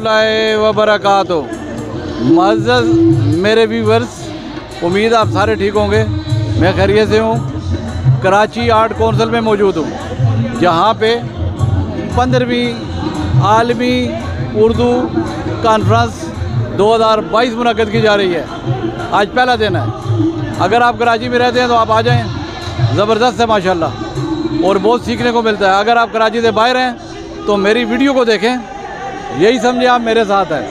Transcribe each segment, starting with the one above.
रहमतुल्लाहि व बरकातुहू। मुअज़्ज़ज़ मेरे व्यूवर्स, उम्मीद आप सारे ठीक होंगे। मैं खैरियत से हूँ। कराची आर्ट कौंसिल में मौजूद हूँ, जहाँ पे 15वीं आलमी उर्दू कॉन्फ्रेंस 2022 मुनक़्क़द की जा रही है। आज पहला दिन है। अगर आप कराची में रहते हैं तो आप आ जाएं। ज़बरदस्त है माशाल्लाह, और बहुत सीखने को मिलता है। अगर आप कराची से बाहर हैं तो मेरी वीडियो को देखें, यही समझे आप मेरे साथ हैं।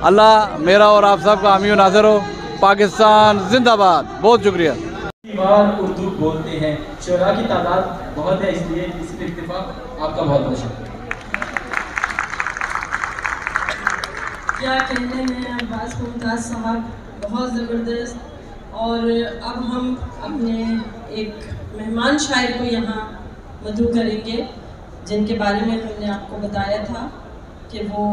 अल्लाह मेरा और आप सब का हामी व नाज़िर हो। पाकिस्तान जिंदाबाद। बहुत शुक्रिया। उर्दू बोलते हैं, शोरा की तादाद बहुत है, इसलिए इस पर इत्तेफाक आपका बहुत बहुत शुक्रिया। क्या कहते हैं अब्बास मुमताज़ साहब, बहुत ज़बरदस्त। और अब हम अपने एक मेहमान शायर को यहाँ मदऊ करेंगे, जिनके बारे में हमने आपको बताया था कि वो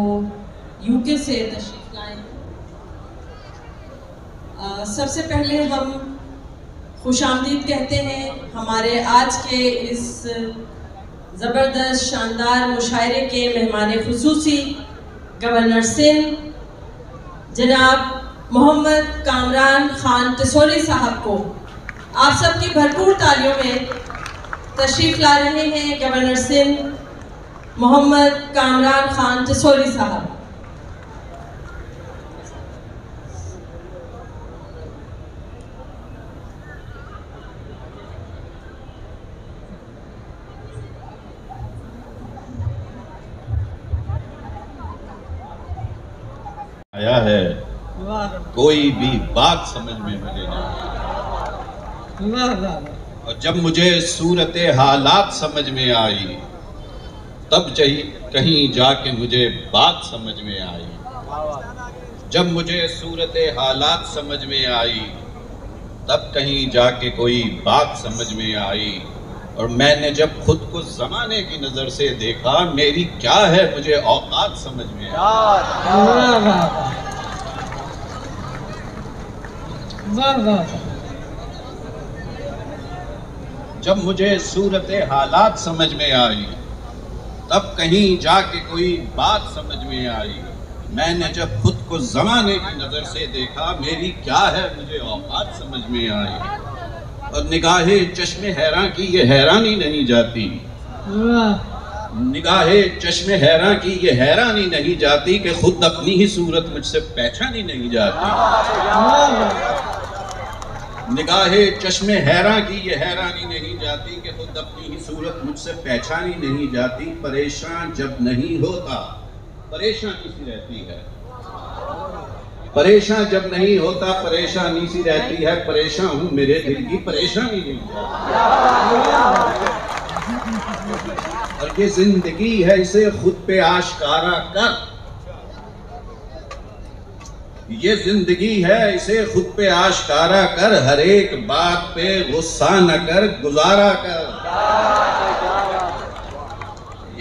यूके से तशरीफ़ लाए। सबसे पहले हम खुशामदीद कहते हैं हमारे आज के इस ज़बरदस्त शानदार मुशायरे के मेहमान खुसूसी गवर्नर सिंध जनाब मोहम्मद कामरान खान टिसोरी साहब को आप सबकी भरपूर तालियों में तशरीफ़ ला रहे हैं गवर्नर सिंध मोहम्मद कामरान खान टिसोरी साहब। आया है कोई भी बात समझ में मुझे ना, और जब मुझे सूरत हालात समझ में आई, तब कहीं जाके मुझे बात समझ में आई। जब मुझे सूरत हालात समझ में आई, तब कहीं जाके कोई बात समझ में आई। और मैंने जब खुद को ज़माने की नज़र से देखा, मेरी क्या है मुझे औकात समझ में आई। जब मुझे सूरत हालात समझ में आई, तब कहीं जाके कोई बात समझ में आई। मैंने जब खुद को ज़माने की नज़र से देखा, मेरी क्या है मुझे औकात समझ में आई। और निगाहे चश्मे हैरां की ये हैरानी नहीं जाती, निगाहे चश्मे हैरां की ये हैरानी नहीं जाती कि खुद अपनी ही सूरत मुझसे पहचानी नहीं जाती। निगाहे चश्मे हैरां की ये हैरानी नहीं जाती कि खुद अपनी ही सूरत मुझसे पहचानी नहीं जाती। परेशान जब नहीं होता परेशानी सी रहती है, परेशान जब नहीं होता परेशानी सी रहती है। परेशान हूँ मेरे दिल की परेशानी नहीं जाती। और ये जिंदगी है इसे खुद पे आश्कारा कर, ये जिंदगी है इसे खुद पे आश्कारा कर। हर एक बात पे गुस्सा न कर, गुजारा कर।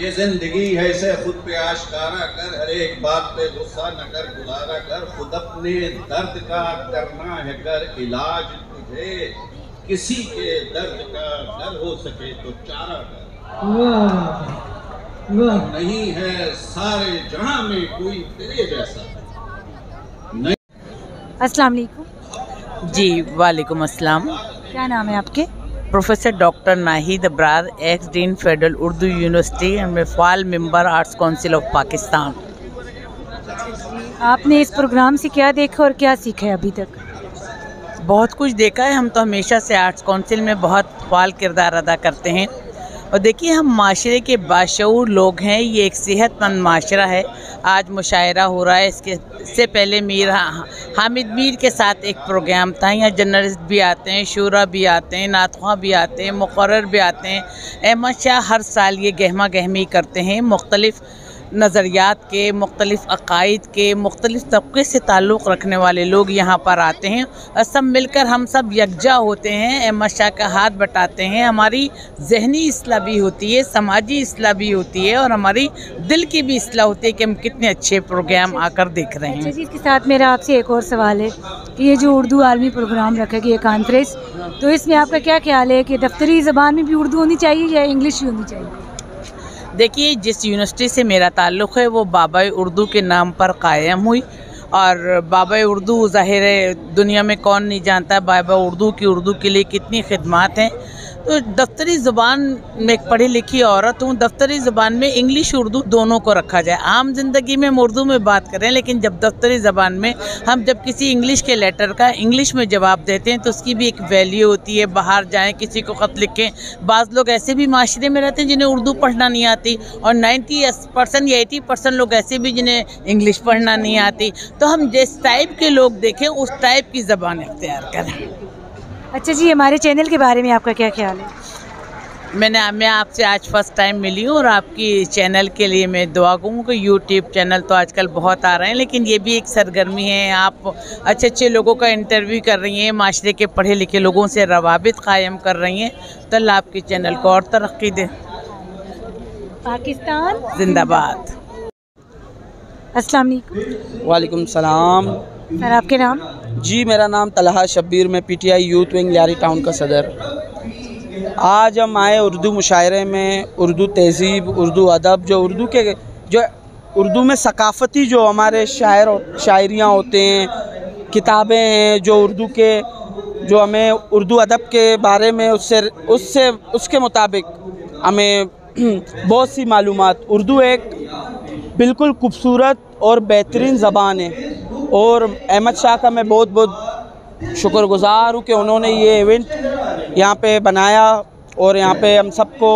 ये जिंदगी है इसे खुद पे आश्कारा कर, हर एक बात पे गुस्सा न कर, गुजारा कर। खुद अपने दर्द का करना है कर इलाज, तुझे किसी के दर्द का डर हो सके तो चारा कर। नहीं है सारे जहां में कोई तेरे जैसा। अस्सलाम वालेकुम। जी वालेकुम अस्सलाम। क्या नाम है आपके? Professor doctor Nahid Abrar, ex dean Federal Urdu University and में फ़ाल member Arts Council of Pakistan. आपने इस प्रोग्राम से क्या देखा और क्या सीखा है अभी तक? बहुत कुछ देखा है। हम तो हमेशा से आर्ट्स काउंसिल में बहुत फ़ाल किरदार अदा करते हैं। और देखिए, हम माशरे के बाशऊर लोग हैं। ये एक सेहतमंद माशरा है। आज मुशायरा हो रहा है। इससे पहले हामिद मीर के साथ एक प्रोग्राम था। यहाँ जर्नलिस्ट भी आते हैं, शूरा भी आते हैं, नातख़्वां भी आते हैं, मुक़र्रर भी आते हैं। अहमद शाह हर साल ये गहमा गहमी करते हैं। मुख्तलिफ़ नज़रियात के, मुख्तलिफ़ अक़ाइद के, मुख्तलिफ़ तबक़े से ताल्लुक़ रखने वाले लोग यहाँ पर आते हैं और सब मिलकर हम सब यकजा होते हैं। अहमद शाह का हाथ बटाते हैं। हमारी ज़हनी इस्लाह भी होती है, समाजी इस्लाह भी होती है और हमारी दिल की भी इस्लाह होती है कि हम कितने अच्छे प्रोग्राम आकर देख रहे हैं। इसके साथ मेरा आपसे एक और सवाल है कि ये जो उर्दू आलमी प्रोग्राम रखा गया कॉन्फ्रेंस, तो इसमें आपका क्या ख्याल है कि दफ्तरी ज़बान में भी उर्दू होनी चाहिए या इंग्लिश ही होनी चाहिए? देखिए, जिस यूनिवर्सिटी से मेरा ताल्लुक़ है वो बाबा उर्दू के नाम पर कायम हुई, और बाबा उर्दू ज़ाहिर है दुनिया में कौन नहीं जानता है बाबा उर्दू के लिए कितनी खिदमत हैं। तो दफ्तरी ज़ुबान में एक पढ़ी लिखी औरत हूँ, दफ्तरी ज़ुबान में इंग्लिश उर्दू दोनों को रखा जाए। आम ज़िंदगी में हम उर्दू में बात करें, लेकिन जब दफ्तरी ज़बान में हम जब किसी इंग्लिश के लेटर का इंग्लिश में जवाब देते हैं तो उसकी भी एक वैल्यू होती है। बाहर जाएं, किसी को ख़त लिखें, बाज़ लोग ऐसे भी माशरे में रहते हैं जिन्हें उर्दू पढ़ना नहीं आती, और 90% या 80% लोग ऐसे भी जिन्हें इंग्लिश पढ़ना नहीं आती। तो हम जिस टाइप के लोग देखें उस टाइप की ज़बान इख्तियार करें। अच्छा जी, हमारे चैनल के बारे में आपका क्या ख्याल है? मैं आपसे आज फर्स्ट टाइम मिली हूँ, और आपकी चैनल के लिए मैं दुआ करूँ कि यूट्यूब चैनल तो आजकल बहुत आ रहे हैं, लेकिन ये भी एक सरगर्मी है। आप अच्छे अच्छे लोगों का इंटरव्यू कर रही हैं, माशरे के पढ़े लिखे लोगों से रवाबित कायम कर रही हैं, तो अल्लाह आपके चैनल को और तरक्की दे। पाकिस्तान जिंदाबाद। अस्सलाम वालेकुम। वालेकुम सलाम। सर, आपके नाम? जी, मेरा नाम तलहा शब्बीर, मैं PTI youth wing Lyari town का सदर। आज हम आए उर्दू मुशायरे में, उर्दू तहज़ीब, उर्दू अदब, जो उर्दू में सकाफ़ती जो हमारे शायर और शायरियाँ होते हैं, किताबें हैं जो उर्दू के, जो हमें उर्दू अदब के बारे में उसके मुताबिक हमें बहुत सी मालूमात। उर्दू एक बिल्कुल खूबसूरत और बेहतरीन ज़बान है, और अहमद शाह का मैं बहुत बहुत शुक्रगुज़ार हूँ कि उन्होंने ये इवेंट यहाँ पे बनाया, और यहाँ पे हम सबको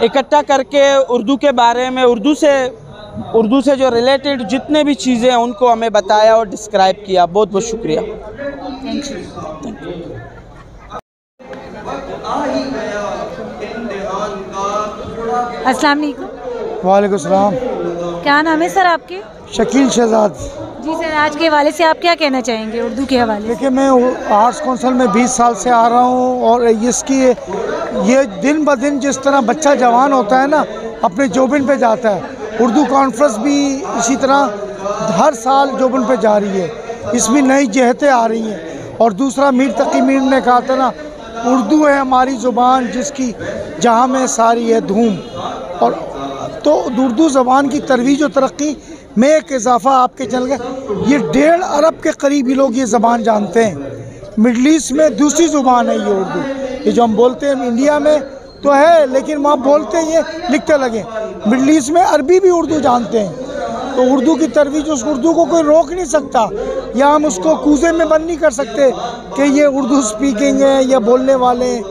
इकट्ठा करके उर्दू के बारे में, उर्दू से जो रिलेटेड जितने भी चीज़ें हैं उनको हमें बताया और डिस्क्राइब किया। बहुत बहुत शुक्रिया। Thank you. अस्सलाम वालेकुम। वालेकुम सलाम। क्या नाम है सर आपके? शकील शहजाद। जी सर, आज के हवाले से आप क्या कहना चाहेंगे उर्दू के हवाले से? देखिए, मैं आर्ट्स काउंसिल में 20 साल से आ रहा हूँ, और ये दिन ब दिन जिस तरह बच्चा जवान होता है ना, अपने जोबिन पे जाता है, उर्दू कॉन्फ्रेंस भी इसी तरह हर साल जोबिन पे जा रही है, इसमें नई जहतें आ रही हैं। और दूसरा, मीर तकी मीर ने कहा था ना, उर्दू है हमारी ज़ुबान जिसकी जहाँ में सारी है धूम। और तो उर्दू ज़बान की तरवीज और तरक्की में एक इजाफ़ा आपके चल गया, ये 1.5 अरब के करीब ही लोग ये ज़बान जानते हैं। मिडल ईस्ट में दूसरी ज़ुबान है ये उर्दू, ये जो हम बोलते हैं इंडिया में तो है, लेकिन वहाँ बोलते हैं ये लिखते लगे। मिडल ईस्ट में अरबी भी उर्दू जानते हैं, तो उर्दू की तरवीज, उस उर्दू को कोई रोक नहीं सकता, या हम उसको कूजे में बंद नहीं कर सकते कि ये उर्दू स्पीकिंग है या बोलने वाले हैं,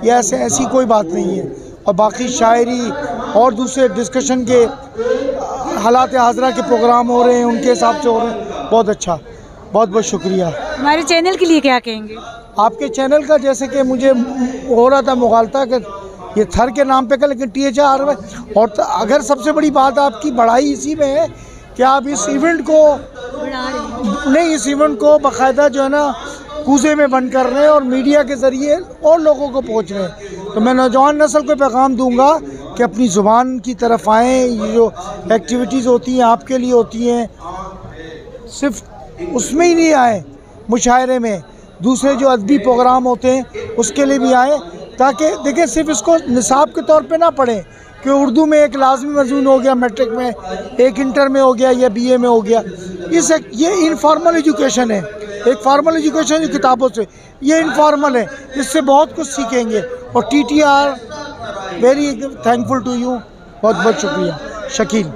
या ऐसी कोई बात नहीं है। और बाकी शायरी और दूसरे डिस्कशन के हालात हाजरा के प्रोग्राम हो रहे हैं, उनके हिसाब से हो रहे हैं। बहुत अच्छा, बहुत बहुत शुक्रिया। हमारे चैनल के लिए क्या कहेंगे? आपके चैनल का, जैसे कि मुझे हो रहा था मुगालता कि ये थर के नाम पे का, लेकिन THR में, और अगर सबसे बड़ी बात आपकी बढ़ाई इसी में है कि आप इस इवेंट को बाकायदा जो है ना कूजे में बंद कर रहे हैं, और मीडिया के ज़रिए और लोगों को पहुँच रहे हैं। तो मैं नौजवान नस्ल को पैगाम दूंगा कि अपनी ज़ुबान की तरफ आएँ। ये जो एक्टिविटीज़ होती हैं आपके लिए होती हैं, सिर्फ उसमें ही नहीं आए, मुशायरे में दूसरे जो अदबी प्रोग्राम होते हैं उसके लिए भी आए, ताकि देखिए सिर्फ इसको निसाब के तौर पे ना पढ़ें कि उर्दू में एक लाजमी मजमून हो गया मैट्रिक में, एक इंटर में हो गया या BA में हो गया। ये इनफॉर्मल एजुकेशन है, एक फॉर्मल एजुकेशन किताबों से, ये इनफॉर्मल है, इससे बहुत कुछ सीखेंगे। और TTR very thankful to you, बहुत बहुत शुक्रिया। शकील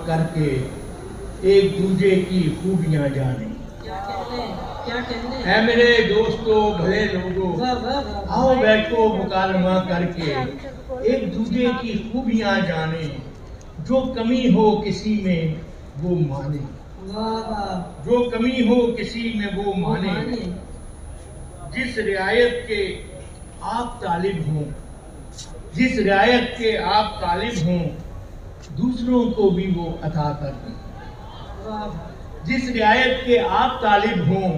करके एक दूसरे की खूबियाँ जाने, है मेरे दोस्तों भले लोगों, आओ बैठो मुकालमा करके एक दूसरे की खूबियाँ जाने, जो कमी हो किसी में वो माने, जो कमी हो किसी में वो माने, जिस रियायत के आप तालिब हों, जिस रियायत के आप तालिब हों, दूसरों को भी वो अता कर दें। जिस रियायत के आप तालिब हों,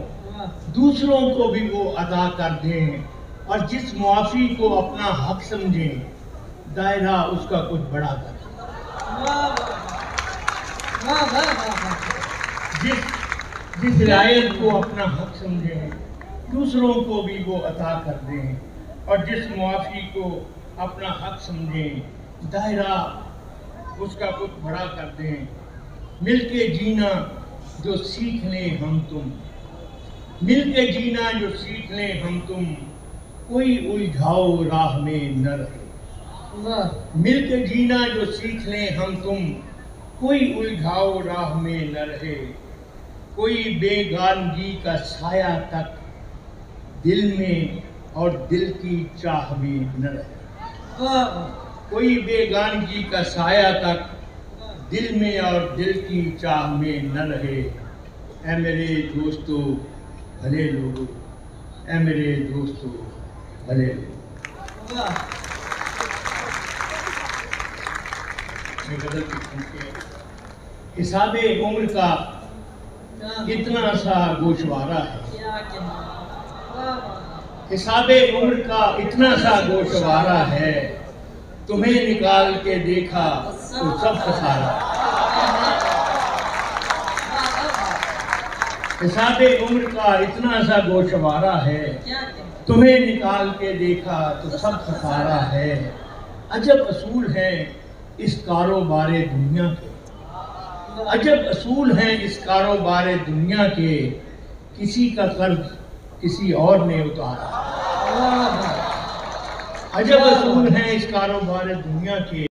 दूसरों को भी वो अदा कर दें, और जिस मुआफ़ी को अपना हक समझें, दायरा उसका कुछ बड़ा कर दें। जिस रियायत को अपना हक समझें, दूसरों को भी वो अता कर दें, और जिस मुआफ़ी को अपना हक समझें, दायरा उसका कुछ बड़ा कर दें, मिलके जीना जो सीख लें हम तुम, मिलके जीना जो सीख लें हम तुम, कोई उलझाओ राह में न रहे। मिलके जीना जो सीख लें हम तुम, कोई उलझाओ राह में न रहे। कोई बेगानगी का साया तक दिल में और दिल की चाह में न रहे। कोई बेगानगी का साया तक दिल में और दिल की चाह में न रहे। ऐ मेरे दोस्तों भले लोगों, ऐ मेरे दोस्तों भले लोगों। गजल की पंक्ति, हिसाबे उम्र का इतना सा गोशवारा है, हिसाबे उम्र का इतना सा गोशवारा है, तुम्हें निकाल के देखा तो सब खसारा। हिसाबे उम्र का इतना सा गोशवारा है, तुम्हें निकाल के देखा तो सब खसारा है। अजब असूल है इस कारोबारे दुनिया के, अजब असूल हैं इस कारोबारे दुनिया के, किसी का कर्ज किसी और ने उतारा। अजब असूल हैं इस कारोबारे दुनिया के।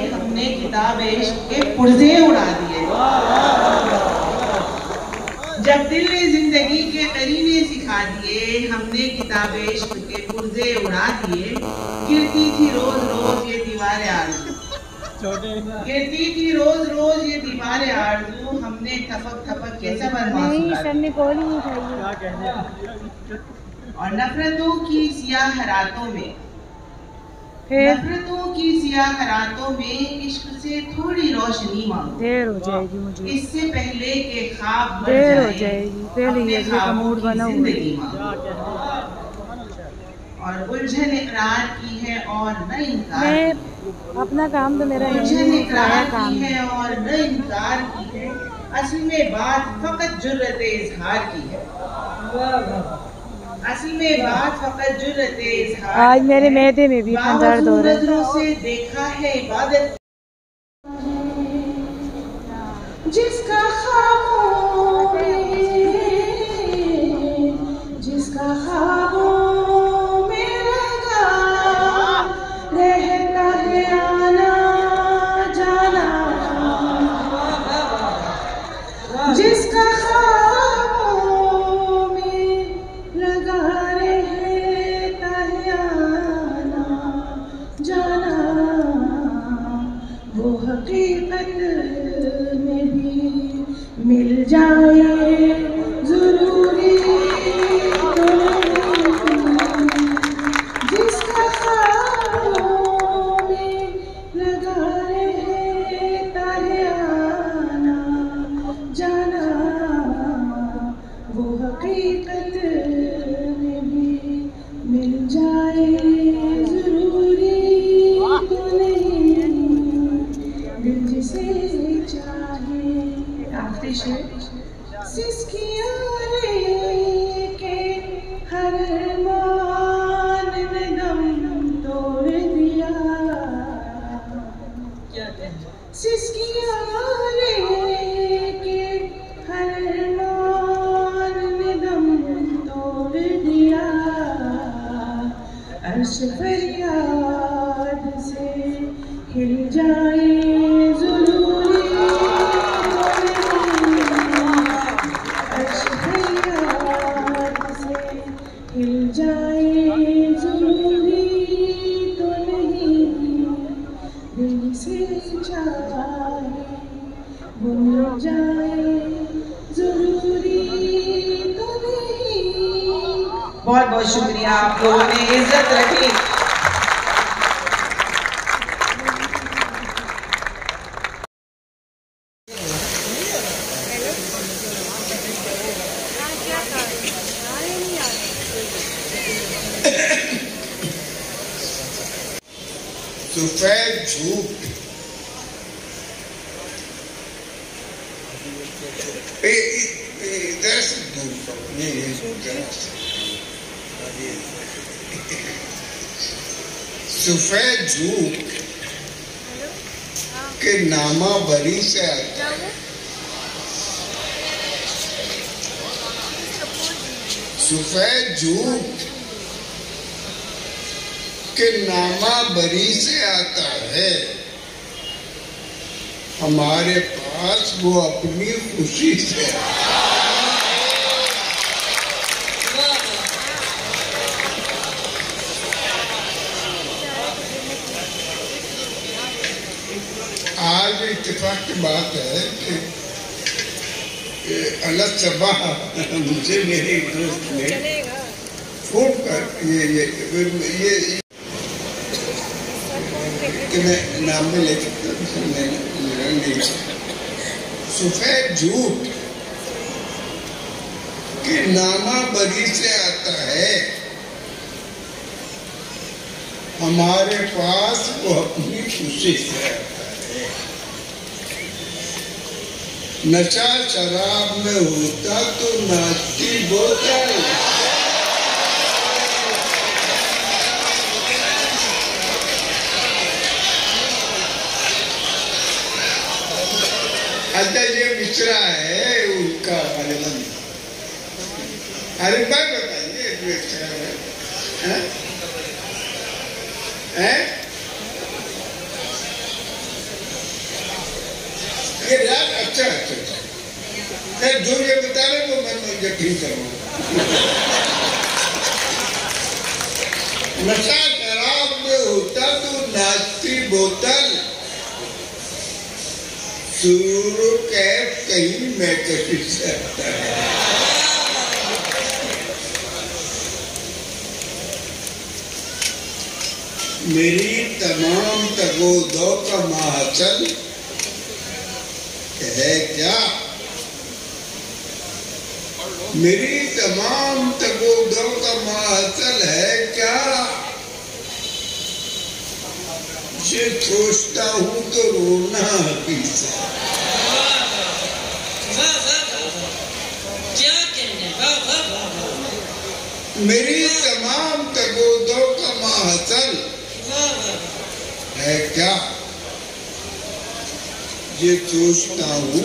हमने किताब इश्क के पुर्जे उड़ा दिए। जब दिल ने जिंदगी के करीने सिखा दिए, हमने किताब इश्क के पुर्जे उड़ा दिए। गिरती थी रोज रोज ये दीवारें आरज़ू, गिरती थी रोज रोज ये दीवारें आरज़ू, हमने थपक थपक के सबर और नफरतों की सियाह रातों में, नफरतों की सियाह रातों में इश्क से थोड़ी रोशनी मांगो। देर हो जाएगी मुझे, इससे पहले के ख्वाब देर हो जाएगी, पहले ये का मूड बना हुआ और उलझन इकरार की है और न इनकार। अपना काम तो मेरा उलझन इकरार की है और न इनकार की है, असल में बात फकत जुर्रत इजहार की है। असल में बात फकत जुर्रत इजहार। आज मेरे मैदे में भी दर्द हो रहा है। नजरों से देखा है इबादत जिसका ख्वाबों में, जिसका ख्वाबों में लगा रहता है आना जाना, जिसका हकीकत में भी मिल जाए ज़रूरी तो नहीं, जिसका ख्वाबों में लगा रहता है आना जाना, वो हकीकत में भी मिल जाए ज़रूरी तो नहीं, जिसे चाहे। आखिरी शेर, सिसकियां लेके हर मान ने दम तोड़ दिया, सिसकियां लेके हर मान ने दम तोड़ दिया, अर्श फरियाद से हिल जाए ज़रूरी, अर्श फरियाद से हिल जाए ज़रूरी तो नहीं, दिल से चाहे वो मिल जाए ज़रूरी तो नहीं। बहुत बहुत शुक्रिया, आप लोगों ने इज्जत रखी। सफेद झूठ सफेद झूठ के नामा बरी से आता है। सफेद झूठ के नामा बरी से आता है। हमारे पास वो अपनी खुशी से आज इत्तेफाक की बात है कि अल्लाह सबा मुझे मेरे दोस्त ने फोन कर ये कि मैं नाम में ले सकता नहीं। सफेद झूठ कि नामा बरी से आता है। हमारे पास वो अपनी खुशी से आता है। नशा शराब में होता तो नाचती बोतल। अच्छा ये मिश्रा है उनका अरबन। अरे भाई बताइए मिश्रा है? ये रात अच्छा जो ये बता रहे वो मैं यकीन करूँगा। नशा शराब में होता तो नाचती बोतल। सूर कैफ कहीं मैं कहीं से आता है। मेरी तमाम तगोदों का महाचल है क्या? मेरी तमाम तगोदों का महाचल है क्या? ये सोचता हूँ तो रोना हकीकत मेरी तमाम तगोदों का महाचल है क्या? ये सोचता हूँ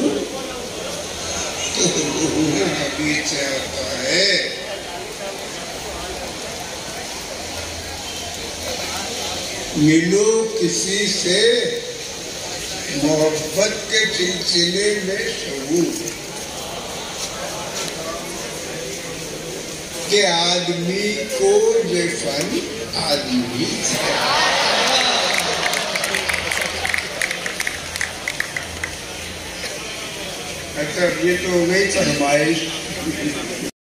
तो रोना हकीकत आता है। मिलो किसी से मोहब्बत के सिलसिले में शगुन के आदमी को ये फन आदमी अच्छा ये तो हो गई फरमाइश।